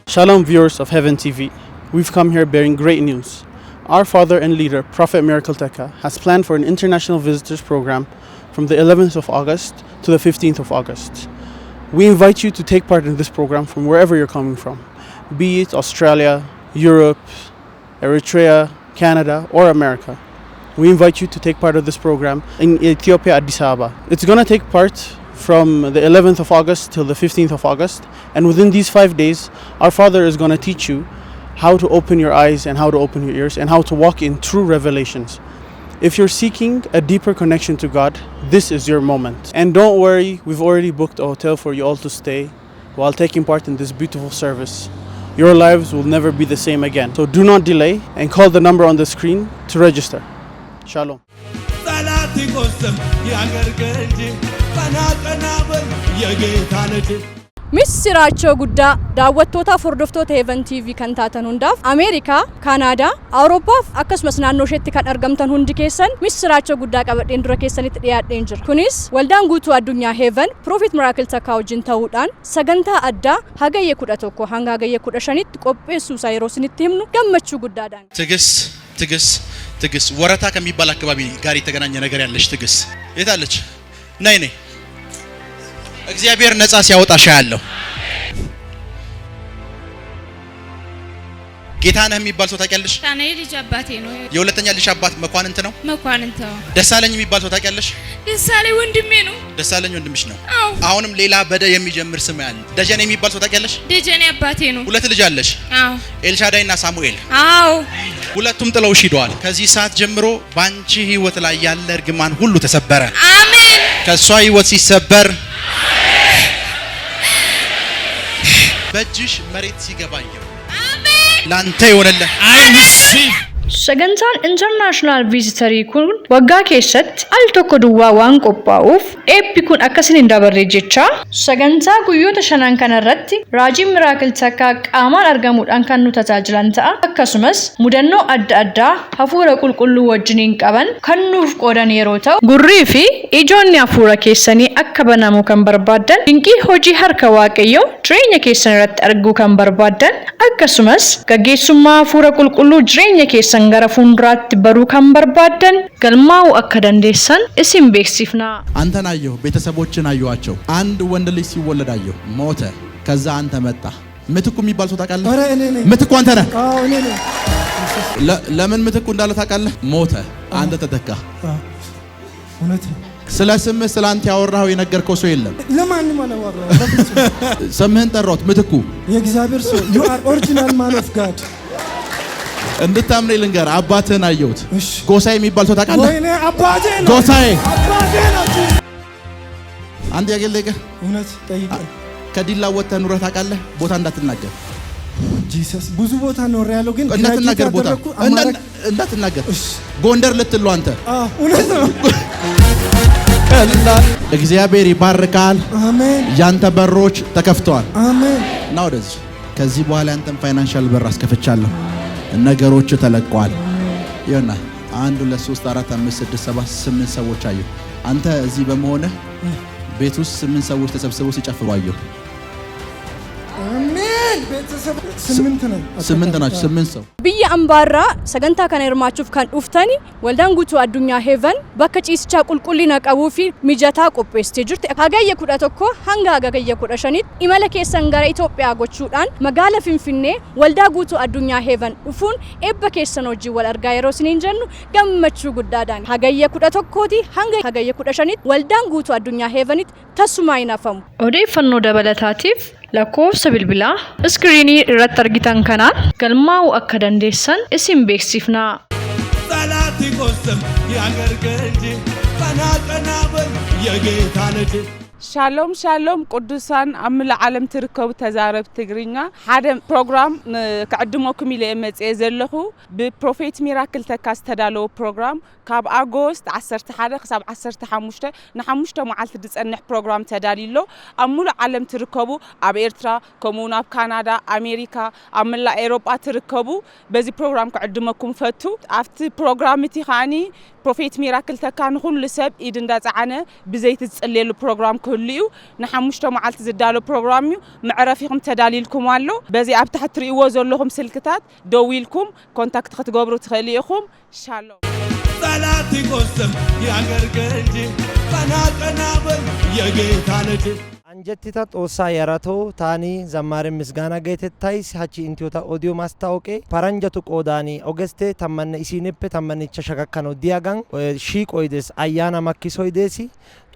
Shalom viewers of Heaven TV. We've come here bearing great news. Our father and leader, Prophet Miracle Teka, has planned for an international visitors program from the 11th of August to the 15th of August. We invite you to take part in this program from wherever you're coming from, be it Australia, Europe, Eritrea, Canada, or America. We invite you to take part of this program in Ethiopia, Addis Ababa. It's going to take part from the 11th of August till the 15th of August. And within these 5 days, our Father is going to teach you how to open your eyes and how to open your ears and how to walk in true revelations. If you're seeking a deeper connection to God, this is your moment. And don't worry, we've already booked a hotel for you all to stay while taking part in this beautiful service. Your lives will never be the same again. So do not delay and call the number on the screen to register. Shalom. Misiraachoo guddaa daawwattoota hordoftoota Heaven TV kan taatan hundaaf Ameerikaa, Kaanaadaa, Awurooppaa akkasumas naannoo isheetti kan argamtan hundi keessan misiraachoo guddaa qabadheen dura keessanitti dhiyaadheen jira. Kunis waldaan guutuu addunyaa Heaven Prophet Miracle Teka wajjin ta'uudhaan sagantaa addaa hagayya 11 hanga hagayya 15tti qopheessuu isaa yeroo isinitti himnu gammachuu guddaadhaan. ትግስ ወረታ ከሚባል አካባቢ ጋር የተገናኘ ነገር ያለሽ ትግስ የታለች? ነይ እግዚአብሔር ነፃ ሲያወጣሽ ያለው ጌታነህ የሚባል ሰው ታውቂያለሽ? ታኔ ልጅ አባቴ ነው። የሁለተኛ ልጅ አባት መኳንንት ነው። መኳንንት ነው። ደሳለኝ የሚባል ሰው ታውቂያለሽ? ደሳለኝ ወንድሜ ነው። ደሳለኝ ወንድምሽ ነው። አሁንም ሌላ በደ የሚጀምር ስም ያለ ደጀኔ የሚባል ሰው ታውቂያለሽ? ደጀኔ አባቴ ነው። ሁለት ልጅ አለሽ? አዎ። ኤልሻዳይና ሳሙኤል። አዎ። ሁለቱም ጥለውሽ ሄደዋል። ከዚህ ሰዓት ጀምሮ ባንቺ ህይወት ላይ ያለ እርግማን ሁሉ ተሰበረ። አሜን። ከሷ ህይወት ሲሰበር በእጅሽ መሬት ሲገባየው ላንተ ይሆነልህ። Sagantaan international visitorii kun waggaa keessatti al tokko duwwaa waan qophaa'uuf eebbi kun akkasin hin dabarre jecha sagantaa guyyoota 5 kanarratti raajii Miracle Teka qaamaan argamuudhaan kan nu tajaajilan ta'a. Akkasumas mudannoo adda addaa hafuura qulqulluu wajjiniin qaban kan nuuf qoodan yeroo ta'u gurrii fi ijoonni hafuura keessanii akka banamu kan barbaadan dinqii hojii harka waaqayyoo jireenya keessan irratti arguu kan barbaadan akkasumas gaggeessummaa hafuura qulqulluu jireenya keessan gara fuunduraatti baruu kan barbaadan galmaa'u akka dandeessan isin beeksifna. አንተን አየሁ፣ ቤተሰቦችን አየኋቸው። አንድ ወንድ ልጅ ሲወለድ አየሁ፣ ሞተ። ከዛ አንተ መጣ። ምትኩ የሚባል ሰው ታውቃለህ? አረ እኔ ነኝ። ምትኩ አንተ ነህ? አዎ እኔ ነኝ። ለምን ምትኩ እንዳለ ታውቃለህ? ሞተ፣ አንተ ተተካ። እውነት ነው። ስለ ስምህ ስለ አንተ ያወራው የነገርከው ሰው የለም። ለማንም አላወራው። ስምህን ጠራሁት፣ ምትኩ። የእግዚአብሔር ሰው you are original man of God። እንድታምኔ ልንገር፣ አባትህን አየሁት። ጎሳዬ የሚባል ሰው ታውቃለህ? ወይኔ አባቴ ነው። ጎሳዬ አባቴ ነው። አንተ ያገለገ እውነት ጠይቀ ከዲላ ወጥተህ ኑረህ ታውቃለህ? ቦታ እንዳትናገር። ጂሰስ ብዙ ቦታ ኖር ያለው ግን እንዳትናገር፣ ቦታ እንዳትናገር። ጎንደር ልትሉ አንተ። እውነት ነው። እግዚአብሔር ይባርካል። አሜን። ያንተ በሮች ተከፍተዋል። አሜን። ና ወደዚህ። ከዚህ በኋላ ያንተን ፋይናንሻል በር አስከፍቻለሁ። ነገሮች ተለቀዋል። ይሆና 1 2 3 4 5 6 7 8 ሰዎች አዩ። አንተ እዚህ በመሆነ ቤት ውስጥ 8 ሰዎች ተሰብስበው ሲጨፍሩ አዩ። አሜን። ቤተሰብ 8 ነው። 8 ናቸው። 8 ሰው biyya ambaarraa sagantaa kana hirmaachuuf kan dhuftani waldaan guutuu addunyaa Heaven bakka ciisichaa qulqullina qabuu fi mijataa qopheessitee jirti. Hagayya 11 hanga hagayya 15tti imala keessan gara Itoophiyaa gochuudhaan magaalaa Finfinnee waldaa guutuu addunyaa Heaven dhufuun eebba keessan hojii wal argaa yeroo isiniin jennu gammachuu guddaadhaan hagayya 11tti hanga hagayya 15tti waldaan guutuu addunyaa Heavenitti tasumaa hin hafamu. Odeeffannoo dabalataatiif lakkoofsa bilbilaa iskiriinii irratti argitan kanaan galmaa'u akka dandeessan isin beeksifna. Salaati goosam yagargaje bana kanabal yageetaanete شالوم شالوم قدوسان أمل عالم تركب تزارب تجرينا هذا برنامج كعدمكم إلى متى زلخو ببروفيت ميراكل تكاس تدالو برنامج كاب أغسطس 10 حدا خساب 10 حمشته نحمشته معلت دس أنح برنامج تداليلو أمل عالم تركبو أب إيرترا كمونا بكندا أمريكا أمل أوروبا تركبو بزي برنامج كعدمكم فتو أفت برنامج تخاني بروفيت ميراكل تكان كل سب إذن دات عنا بزيت تسأليلو برنامج كليو نحمشته معلت زدالو برنامج معرفيكم تداليلكم والو بزي أب تحت ريوزو لهم سلكتات دويلكم كونتاكت خطقابرو تخليكم شالوم صلاتي قسم يا غرغنجي فنا بل يا جيتالجي አንጀቲታ ጦሳ ያራቶ ታኒ ዘማሪ ምስጋና ገይተታይስ ሀቺ ኢንቲዮታ ኦዲዮ ማስታወቄ ፓራንጀቱ ቆዳኒ ኦገስቴ ተመነ ኢሲኔፕ ተመነ ቸሸካከኖ ዲያጋን ሺቆይደስ አያና ማኪሶይደሲ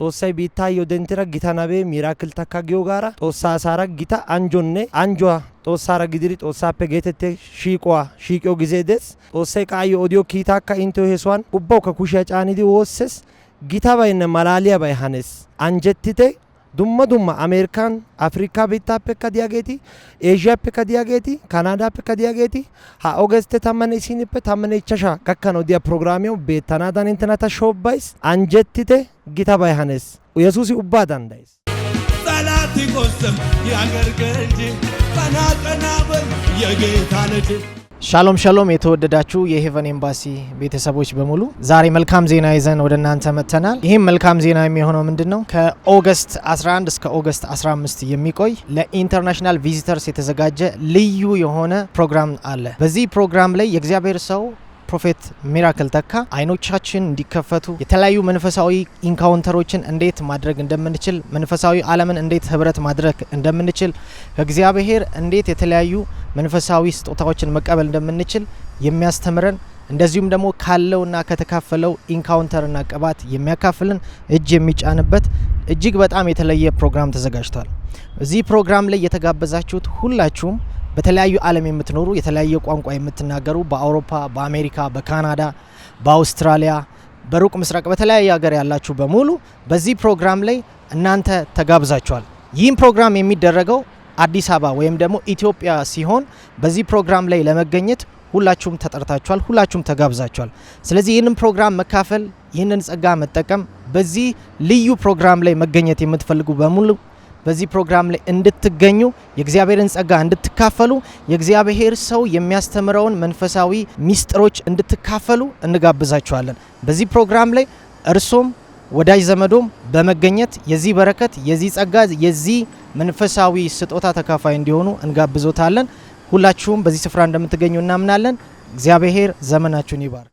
ጦሳይ ቢታዮ ደንትራ ጊታናቤ ሚራክል ተካጊዮ ጋራ ጦሳ ሳራ ጊታ አንጆኔ አንጆ ጦሳራ ግድሪ ጦሳፔ ገይተቴ ሺቆ ጊዜደስ ጦሳይ ቃዮ ኦዲዮ ኪታካ ኢንቲዮ ሄሷን ኡባው ከኩሻ ጫኒዲ ወሰስ ጊታ ባይነ ማላሊያ ባይሃነስ አንጀቲቴ dumma Amerikan Afrika bittappe kadiyageti Asiappe kadiyageti Canadappe kadiyageti ha Auguste tamane isinippe tamane ichasha gakkano dia programmiyo beetanadan interneta shobbays anjettite gita bayhanes Yesusi ubba dandayes salati qosam yagergenji kana bal yegeta lጅ ሻሎም ሻሎም የተወደዳችሁ የሄቨን ኤምባሲ ቤተሰቦች በሙሉ ዛሬ መልካም ዜና ይዘን ወደ እናንተ መተናል። ይሄም መልካም ዜና የሚሆነው ምንድነው? ከኦገስት 11 እስከ ኦገስት 15 የሚቆይ ለኢንተርናሽናል ቪዚተርስ የተዘጋጀ ልዩ የሆነ ፕሮግራም አለ። በዚህ ፕሮግራም ላይ የእግዚአብሔር ሰው ፕሮፌት ሚራክል ተካ አይኖቻችን እንዲከፈቱ የተለያዩ መንፈሳዊ ኢንካውንተሮችን እንዴት ማድረግ እንደምንችል መንፈሳዊ ዓለምን እንዴት ህብረት ማድረግ እንደምንችል ከእግዚአብሔር እንዴት የተለያዩ መንፈሳዊ ስጦታዎችን መቀበል እንደምንችል የሚያስተምረን እንደዚሁም ደግሞ ካለውና ከተካፈለው ኢንካውንተርና ቅባት የሚያካፍልን እጅ የሚጫንበት እጅግ በጣም የተለየ ፕሮግራም ተዘጋጅቷል። እዚህ ፕሮግራም ላይ የተጋበዛችሁት ሁላችሁም በተለያዩ ዓለም የምትኖሩ የተለያየ ቋንቋ የምትናገሩ በአውሮፓ፣ በአሜሪካ፣ በካናዳ፣ በአውስትራሊያ፣ በሩቅ ምስራቅ በተለያየ ሀገር ያላችሁ በሙሉ በዚህ ፕሮግራም ላይ እናንተ ተጋብዛችኋል። ይህም ፕሮግራም የሚደረገው አዲስ አበባ ወይም ደግሞ ኢትዮጵያ ሲሆን በዚህ ፕሮግራም ላይ ለመገኘት ሁላችሁም ተጠርታችኋል፣ ሁላችሁም ተጋብዛችኋል። ስለዚህ ይህንን ፕሮግራም መካፈል፣ ይህንን ጸጋ መጠቀም፣ በዚህ ልዩ ፕሮግራም ላይ መገኘት የምትፈልጉ በሙሉ በዚህ ፕሮግራም ላይ እንድትገኙ የእግዚአብሔርን ጸጋ እንድትካፈሉ የእግዚአብሔር ሰው የሚያስተምረውን መንፈሳዊ ሚስጥሮች እንድትካፈሉ እንጋብዛችኋለን። በዚህ ፕሮግራም ላይ እርሶም ወዳጅ ዘመዶም በመገኘት የዚህ በረከት የዚህ ጸጋ የዚህ መንፈሳዊ ስጦታ ተካፋይ እንዲሆኑ እንጋብዞታለን። ሁላችሁም በዚህ ስፍራ እንደምትገኙ እናምናለን። እግዚአብሔር ዘመናችሁን ይባርክ።